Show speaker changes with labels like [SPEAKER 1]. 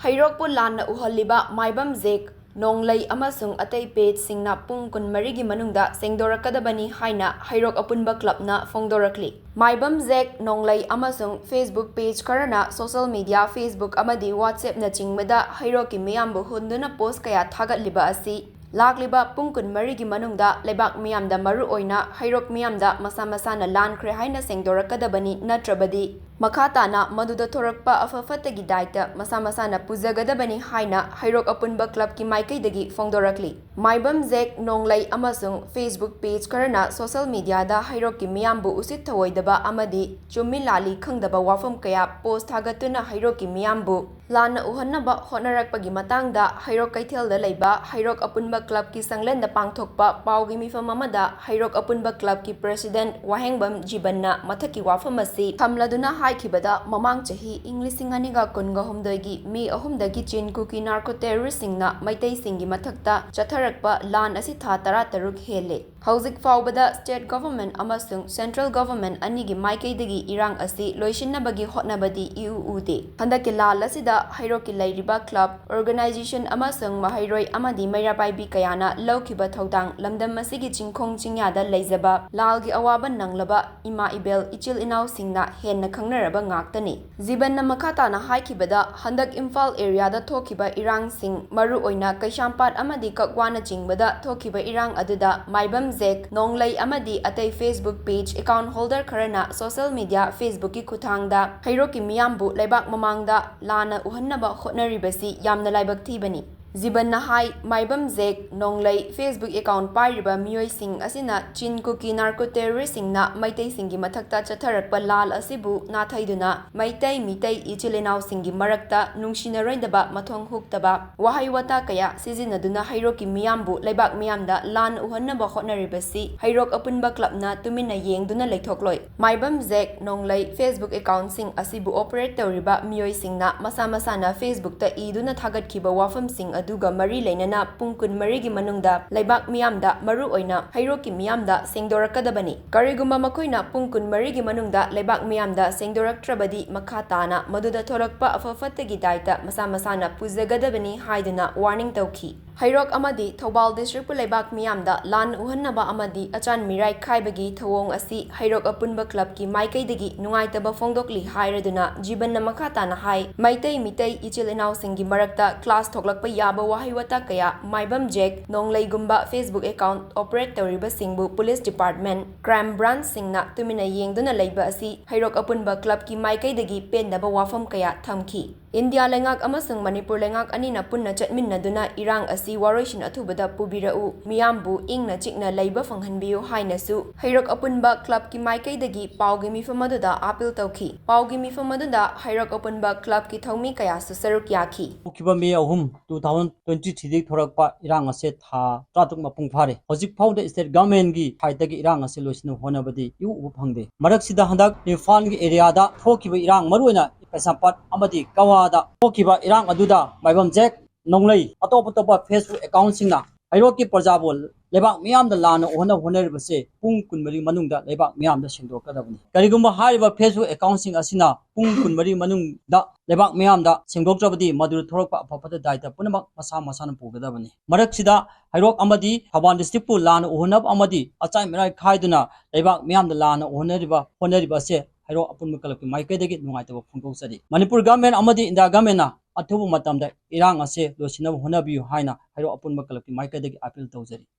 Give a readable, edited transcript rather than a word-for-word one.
[SPEAKER 1] Heirok lanna uhalliba Maibam Jack, Nong Lei amasung atei page singna Pung kun marigi manungda Sengdorakkadabani haina Heirok Apunba clubna fongdorakli. Maibam Jack, Nong Lei amasung Facebook page karana social media Facebook amadi WhatsApp na chingmada Heirok ki miyambu hunduna post kaya thagatliba asi. Lakliba Pung kun marigi manungda lebak miyamda maru oina Heirok miyamda masa na lankhre haina Sengdorakkadabani natrabadi. Makhatana maduda thorakpa afafatagi daita masa na pujagadabani haina Heirok Apunba club ki maikaidagi fongdorakli. Maibam Jack, Nong Lei amasung Facebook page karana social media da Heirok ki miyambu usit thawoidaba amadi chummi lali khangdaba wafam kaya post thagatuna Heirok ki miyambu lanna uhannaba honarakpagi matangda Heirok kaithelda leiba Heirok Apunba club ki sanglenda pangthokpa paugi mifam amada Heirok Apunba club ki president Maibam Jack mathaki wafam asi thamladuna haikibada mamang chahi Englising aniga kunga humdagi mi ahumdagi chin kuki narco terrorist singna maitei singi mathakta chatharakpa lan asi tha 13 hele. Hauzik faubada state government amasung central government anigi maikaidagi irang asi loishinnabagi hotnabadi iuude. Handaki lal asida Heirok ki lairiba club organization amasung mahairoi amadi mairapaibi kayana laukiba thodang lamdam masigi chingkhong chingyada leizaba lalgi awaban nanglaba ima ibel ichil inaw singna henna khangnaraba ngaktani. Jibanna makhatana haikibada handak Imphal area da thokiba irang sing maru oina Kaishampat amadi Kakwana chingbada thokiba irang aduda Maibam Jack, Nong Lei amadi atei Facebook page account holder karana social media Facebook ki khuthangda Heirok ki miyambu leibak mamangda lana uhannaba hotnaribasi yamna laibak thibani. Jibanna hai Maibam Jack, Nong Lei Facebook account pairiba miyoi sing asina chin kuki narco terrorist singna maitei singi mathakta chatharakpa lal asibu nathaiduna maitei mitei ichilenaw singi marakta nungshinaroidaba mathong huktaba wahai wata kaya sizinaduna Heirok ki miyambu leibak miyamda lan uhannaba hotnaribasi Heirok Apunba clubna tumina yengduna leithokloi. Maibam Jack, Nong Lei Facebook account sing asibu operate tawriba miyoi singna masa na Facebook ta iduna thagatkiba wafam sing aduga mari leinana Pung kun marigi manungda leibak miyamda maru oina Heirok ki miyamda Sengdorakkadabani. Karigumba makoina Pung kun marigi manungda leibak miyamda Sengdoraktrabadi makhatana maduda thorakpa afafatagi daita masa na pujagadabani haiduna warning tawki. Heirok amadi Thobal district leibak miyamda lan uhannaba amadi achan mirai khaibagi thawong asi Heirok Apunba club ki maikaidagi nungaitaba fongdokli hairaduna jibanna makhatana hai maitei mitei ichil inaw singi marakta class thoklakpa yaba wahai wata kaya Maibam Jack, Nong Lei gumba Facebook account operate tawriba singbu police department crime branch singna tumina yengduna leiba asi Heirok Apunba club ki maikaidagi pendaba wafam kaya thamki. India lengak amasung Manipur lengak anina punna chatminnaduna irang asi waroishin athubada pubirau miyambu ingna chikna leiba fanghanbiyu hainasu Heirok Apunba club ki maikaidagi paugi mifamadada appeal tawki. Paugi mifamadada Heirok Apunba club ki thawmi kaya su saruk yaki.
[SPEAKER 2] Ukiba May 2023 thorakpa irang ase tha tratuk mapung phare hojik phauda state government gi phaitagi irang ase loisinu honabadi yu ubu phangde marak sida handak Imphal gi area da thokiba irang maruina Kaishampat amadi Kawada thokiba irang aduda Maibam Jack, Nong Lei atopa Facebook account singna Heirok ki prajabol lebak miyamda lana honaribase Pung kun mari manungda lebak miyamda Sengdorakkadabani. Karigumba hariba Facebook account sing asina Pung kun mari manungda lebak miyamda Sengdorakkadabani madur thorakpa apapata daita punamak masa na pugadabani. Marak sida Heirok amadi Thobal district pu lana honab amadi achai mirai khaiduna lebak miyamda lana honaribase Heirok Apunba club ki maikaidagi nungaitaba phongdoksari. Manipur government amadi India government na athubu matamda irang ase losinaba honabiyu haina Heirok Apunba club ki maikaidagi appeal tawjari.